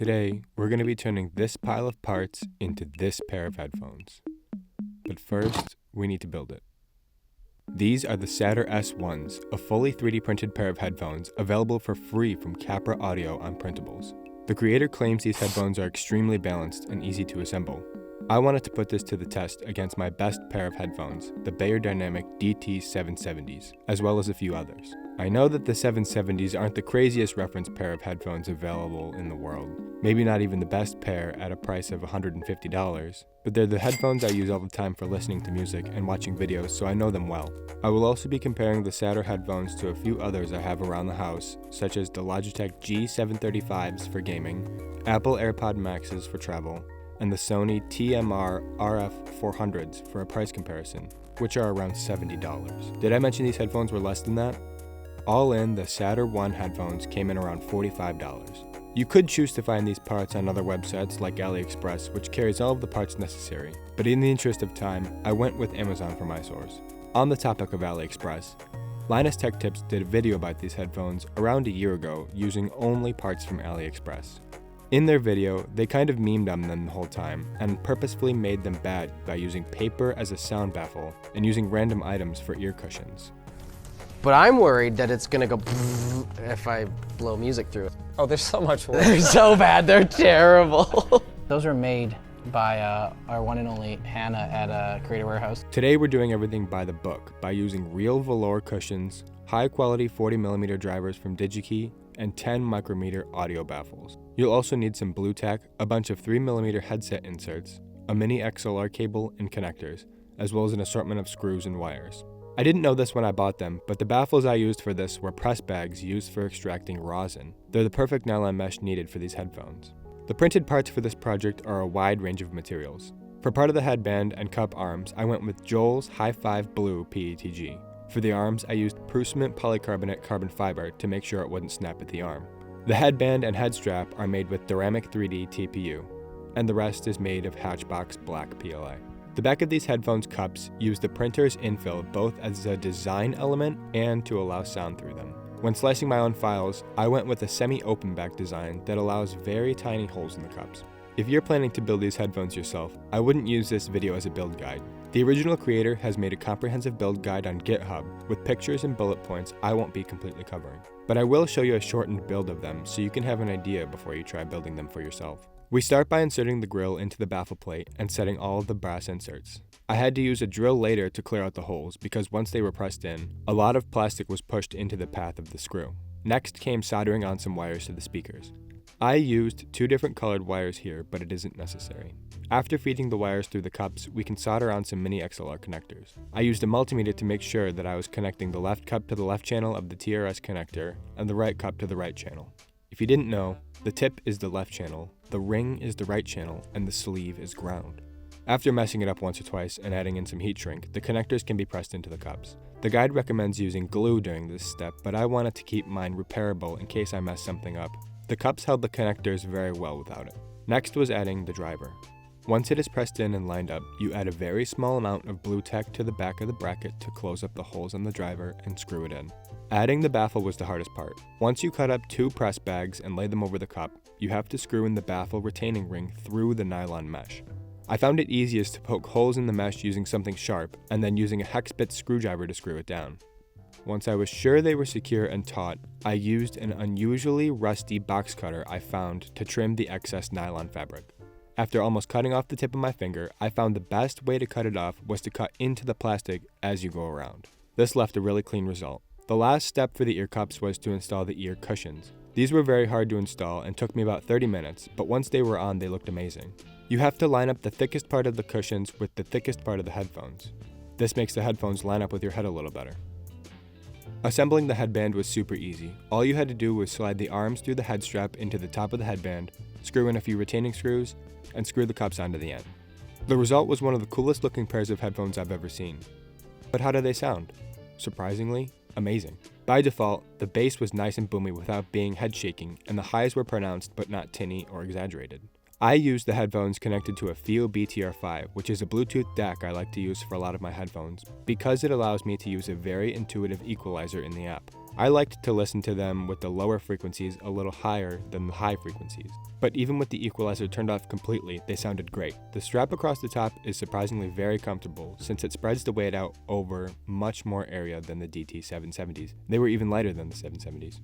Today, we're going to be turning this pile of parts into this pair of headphones. But first, we need to build it. These are the Satyr S1s, a fully 3D printed pair of headphones available for free from Capra Audio on printables. The creator claims these headphones are extremely balanced and easy to assemble. I wanted to put this to the test against my best pair of headphones, the Beyerdynamic DT770s, as well as a few others. I know that the 770s aren't the craziest reference pair of headphones available in the world, maybe not even the best pair at a price of $150, but they're the headphones I use all the time for listening to music and watching videos, so I know them well. I will also be comparing the Satyr headphones to a few others I have around the house, such as the Logitech G735s for gaming, Apple Airpod Maxes for travel, and the Sony TMR-RF-400s for a price comparison, which are around $70. Did I mention these headphones were less than that? All in, the Satyr 1 headphones came in around $45. You could choose to find these parts on other websites like AliExpress, which carries all of the parts necessary, but in the interest of time, I went with Amazon for my source. On the topic of AliExpress, Linus Tech Tips did a video about these headphones around a year ago using only parts from AliExpress. In their video, they kind of memed on them the whole time and purposefully made them bad by using paper as a sound baffle and using random items for ear cushions. But I'm worried that it's gonna go if I blow music through it. Oh, there's so much worse. They're so bad, they're terrible. Those were made by our one and only Hannah at Creative Warehouse. Today we're doing everything by the book by using real velour cushions, high quality 40mm drivers from DigiKey, and 10 micrometer audio baffles. You'll also need some blue tack, a bunch of 3mm headset inserts, a mini XLR cable and connectors, as well as an assortment of screws and wires. I didn't know this when I bought them, but the baffles I used for this were press bags used for extracting rosin. They're the perfect nylon mesh needed for these headphones. The printed parts for this project are a wide range of materials. For part of the headband and cup arms, I went with Joel's High 5 Blue PETG. For the arms, I used Prusament polycarbonate carbon fiber to make sure it wouldn't snap at the arm. The headband and head strap are made with Ceramic 3D TPU, and the rest is made of Hatchbox black PLA. The back of these headphones cups use the printer's infill both as a design element and to allow sound through them. When slicing my own files, I went with a semi-open back design that allows very tiny holes in the cups. If you're planning to build these headphones yourself, I wouldn't use this video as a build guide. The original creator has made a comprehensive build guide on GitHub with pictures and bullet points I won't be completely covering. But I will show you a shortened build of them so you can have an idea before you try building them for yourself. We start by inserting the grill into the baffle plate and setting all of the brass inserts. I had to use a drill later to clear out the holes because once they were pressed in, a lot of plastic was pushed into the path of the screw. Next came soldering on some wires to the speakers. I used 2 different colored wires here, but it isn't necessary. After feeding the wires through the cups, we can solder on some mini XLR connectors. I used a multimeter to make sure that I was connecting the left cup to the left channel of the TRS connector and the right cup to the right channel. If you didn't know, the tip is the left channel, the ring is the right channel, and the sleeve is ground. After messing it up once or twice and adding in some heat shrink, the connectors can be pressed into the cups. The guide recommends using glue during this step, but I wanted to keep mine repairable in case I messed something up. The cups held the connectors very well without it. Next was adding the driver. Once it is pressed in and lined up, you add a very small amount of blue tack to the back of the bracket to close up the holes on the driver and screw it in. Adding the baffle was the hardest part. Once you cut up 2 press bags and lay them over the cup, you have to screw in the baffle retaining ring through the nylon mesh. I found it easiest to poke holes in the mesh using something sharp and then using a hex bit screwdriver to screw it down. Once I was sure they were secure and taut, I used an unusually rusty box cutter I found to trim the excess nylon fabric. After almost cutting off the tip of my finger, I found the best way to cut it off was to cut into the plastic as you go around. This left a really clean result. The last step for the ear cups was to install the ear cushions. These were very hard to install and took me about 30 minutes, but once they were on, they looked amazing. You have to line up the thickest part of the cushions with the thickest part of the headphones. This makes the headphones line up with your head a little better. Assembling the headband was super easy. All you had to do was slide the arms through the head strap into the top of the headband, screw in a few retaining screws, and screw the cups onto the end. The result was one of the coolest looking pairs of headphones I've ever seen. But how did they sound? Surprisingly, amazing. By default, the bass was nice and boomy without being head shaking, and the highs were pronounced but not tinny or exaggerated. I use the headphones connected to a FIO BTR5, which is a Bluetooth DAC I like to use for a lot of my headphones, because it allows me to use a very intuitive equalizer in the app. I liked to listen to them with the lower frequencies a little higher than the high frequencies. But even with the equalizer turned off completely, they sounded great. The strap across the top is surprisingly very comfortable since it spreads the weight out over much more area than the DT770s. They were even lighter than the 770s.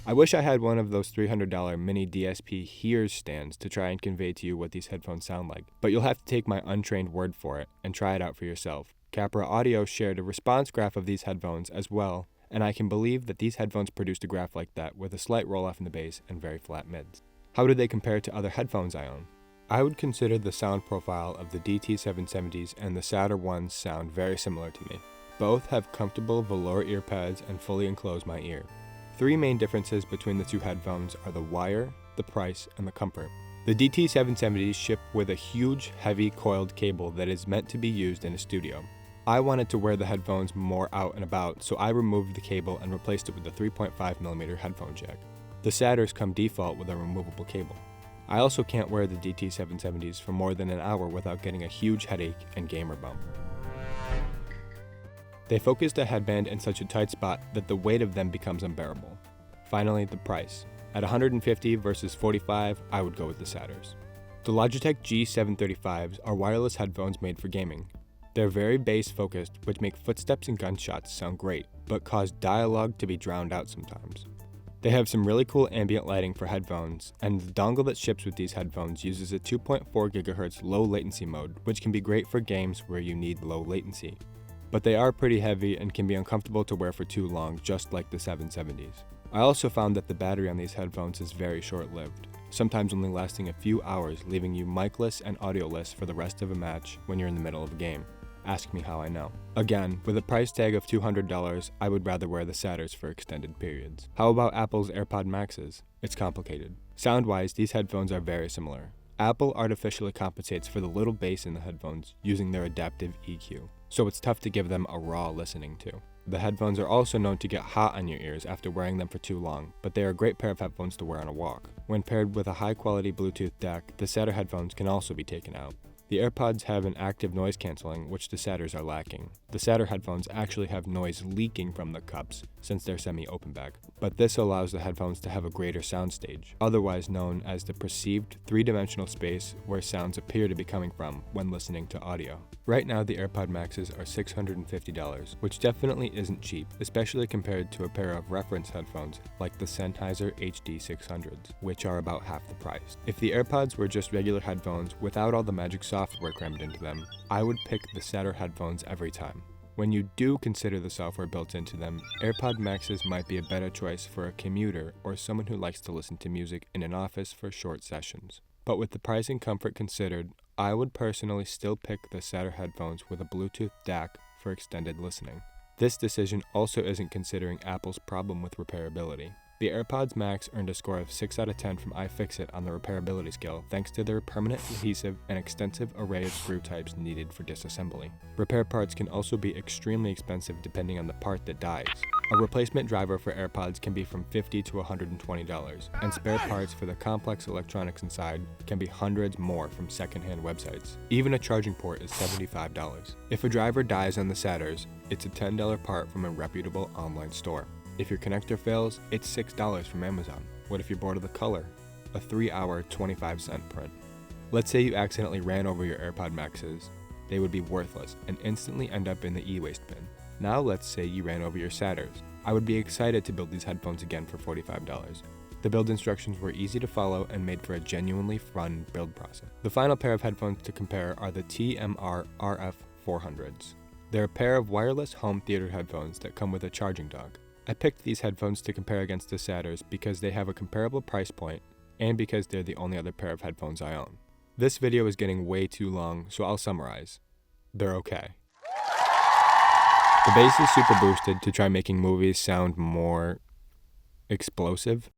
I wish I had one of those $300 mini DSP hears stands to try and convey to you what these headphones sound like, but you'll have to take my untrained word for it and try it out for yourself. Capra Audio shared a response graph of these headphones as well, and I can believe that these headphones produced a graph like that with a slight roll-off in the bass and very flat mids. How do they compare to other headphones I own? I would consider the sound profile of the DT770s and the Satyr ones sound very similar to me. Both have comfortable velour ear pads and fully enclose my ear. Three main differences between the two headphones are the wire, the price, and the comfort. The DT770s ship with a huge, heavy coiled cable that is meant to be used in a studio. I wanted to wear the headphones more out and about, so I removed the cable and replaced it with a 3.5mm headphone jack. The Satyrs come default with a removable cable. I also can't wear the DT770s for more than an hour without getting a huge headache and gamer bump. They focus the headband in such a tight spot that the weight of them becomes unbearable. Finally, the price. At $150 versus $45, I would go with the Satyrs. The Logitech G735s are wireless headphones made for gaming. They're very bass focused, which make footsteps and gunshots sound great, but cause dialogue to be drowned out sometimes. They have some really cool ambient lighting for headphones, and the dongle that ships with these headphones uses a 2.4 GHz low latency mode, which can be great for games where you need low latency. But they are pretty heavy and can be uncomfortable to wear for too long, just like the 770s. I also found that the battery on these headphones is very short-lived, sometimes only lasting a few hours, leaving you mic-less and audio-less for the rest of a match when you're in the middle of a game. Ask me how I know. Again, with a price tag of $200, I would rather wear the Satyrs for extended periods. How about Apple's Airpod Maxes? It's complicated. Sound-wise, these headphones are very similar. Apple artificially compensates for the little bass in the headphones using their adaptive EQ, so it's tough to give them a raw listening to. The headphones are also known to get hot on your ears after wearing them for too long, but they are a great pair of headphones to wear on a walk. When paired with a high-quality Bluetooth DAC, the Satyr headphones can also be taken out. The AirPods have an active noise cancelling, which the Satyrs are lacking. The Satyr headphones actually have noise leaking from the cups, since they're semi-open back, but this allows the headphones to have a greater soundstage, otherwise known as the perceived three-dimensional space where sounds appear to be coming from when listening to audio. Right now, the Airpod Maxes are $650, which definitely isn't cheap, especially compared to a pair of reference headphones like the Sennheiser HD600s, which are about half the price. If the AirPods were just regular headphones without all the magic software crammed into them, I would pick the Satyr headphones every time. When you do consider the software built into them, AirPod Maxes might be a better choice for a commuter or someone who likes to listen to music in an office for short sessions. But with the price and comfort considered, I would personally still pick the Satyr headphones with a Bluetooth DAC for extended listening. This decision also isn't considering Apple's problem with repairability. The AirPods Max earned a score of 6 out of 10 from iFixit on the repairability scale thanks to their permanent adhesive and extensive array of screw types needed for disassembly. Repair parts can also be extremely expensive depending on the part that dies. A replacement driver for AirPods can be from $50 to $120, and spare parts for the complex electronics inside can be hundreds more from secondhand websites. Even a charging port is $75. If a driver dies on the Satyrs, it's a $10 part from a reputable online store. If your connector fails, it's $6 from Amazon. What if you're bored of the color? A 3-hour, 25-cent print. Let's say you accidentally ran over your AirPod Maxes. They would be worthless and instantly end up in the e-waste bin. Now let's say you ran over your Satyrs. I would be excited to build these headphones again for $45. The build instructions were easy to follow and made for a genuinely fun build process. The final pair of headphones to compare are the TMR-RF-400s. They're a pair of wireless home theater headphones that come with a charging dock. I picked these headphones to compare against the Satyrs because they have a comparable price point and because they're the only other pair of headphones I own. This video is getting way too long, so I'll summarize. They're okay. The bass is super boosted to try making movies sound more explosive,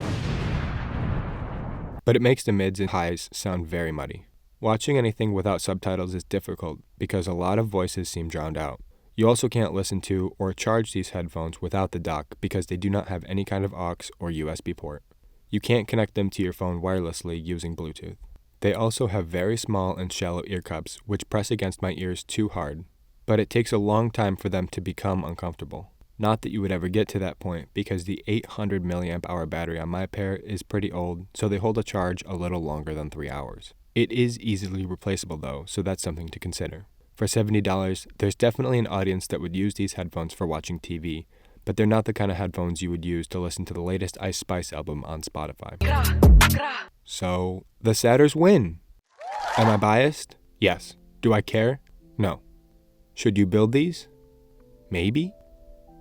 but it makes the mids and highs sound very muddy. Watching anything without subtitles is difficult because a lot of voices seem drowned out. You also can't listen to or charge these headphones without the dock because they do not have any kind of aux or USB port. You can't connect them to your phone wirelessly using Bluetooth. They also have very small and shallow ear cups, which press against my ears too hard, but it takes a long time for them to become uncomfortable. Not that you would ever get to that point, because the 800 milliamp hour battery on my pair is pretty old, so they hold a charge a little longer than 3 hours. It is easily replaceable though, so that's something to consider. For $70, there's definitely an audience that would use these headphones for watching TV, but they're not the kind of headphones you would use to listen to the latest Ice Spice album on Spotify. So, the Satyrs win! Am I biased? Yes. Do I care? No. Should you build these? Maybe?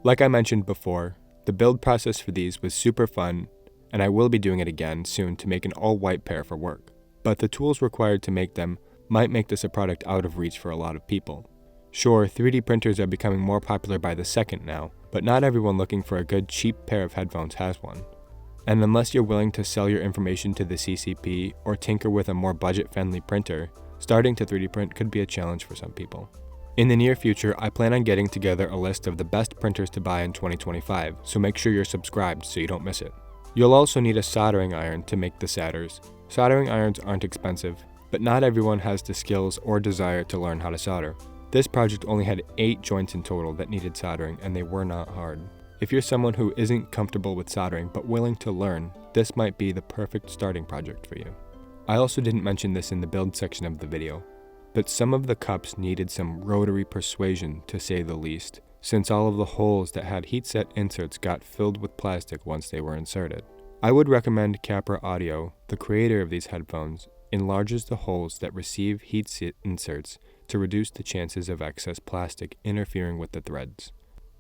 Like I mentioned before, the build process for these was super fun, and I will be doing it again soon to make an all-white pair for work. But the tools required to make them might make this a product out of reach for a lot of people. Sure, 3D printers are becoming more popular by the second now, but not everyone looking for a good cheap pair of headphones has one. And unless you're willing to sell your information to the CCP or tinker with a more budget-friendly printer, starting to 3D print could be a challenge for some people. In the near future, I plan on getting together a list of the best printers to buy in 2025, so make sure you're subscribed so you don't miss it. You'll also need a soldering iron to make the Satyrs. Soldering irons aren't expensive, but not everyone has the skills or desire to learn how to solder. This project only had 8 joints in total that needed soldering, and they were not hard. If you're someone who isn't comfortable with soldering but willing to learn, this might be the perfect starting project for you. I also didn't mention this in the build section of the video, but some of the cups needed some rotary persuasion to say the least, since all of the holes that had heatset inserts got filled with plastic once they were inserted. I would recommend Capra Audio, the creator of these headphones, enlarges the holes that receive heatset inserts to reduce the chances of excess plastic interfering with the threads.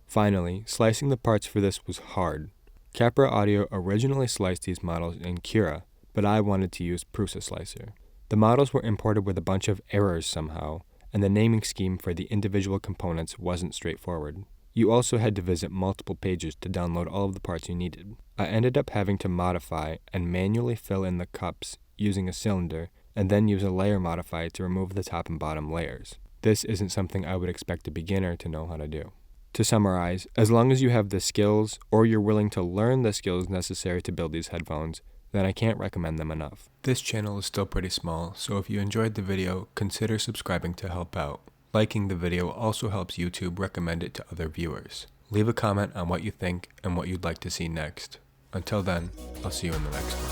Finally, slicing the parts for this was hard. Capra Audio originally sliced these models in Cura, but I wanted to use Prusa Slicer. The models were imported with a bunch of errors somehow, and the naming scheme for the individual components wasn't straightforward. You also had to visit multiple pages to download all of the parts you needed. I ended up having to modify and manually fill in the cups using a cylinder, and then use a layer modifier to remove the top and bottom layers. This isn't something I would expect a beginner to know how to do. To summarize, as long as you have the skills, or you're willing to learn the skills necessary to build these headphones, then I can't recommend them enough. This channel is still pretty small, so if you enjoyed the video, consider subscribing to help out. Liking the video also helps YouTube recommend it to other viewers. Leave a comment on what you think and what you'd like to see next. Until then, I'll see you in the next one.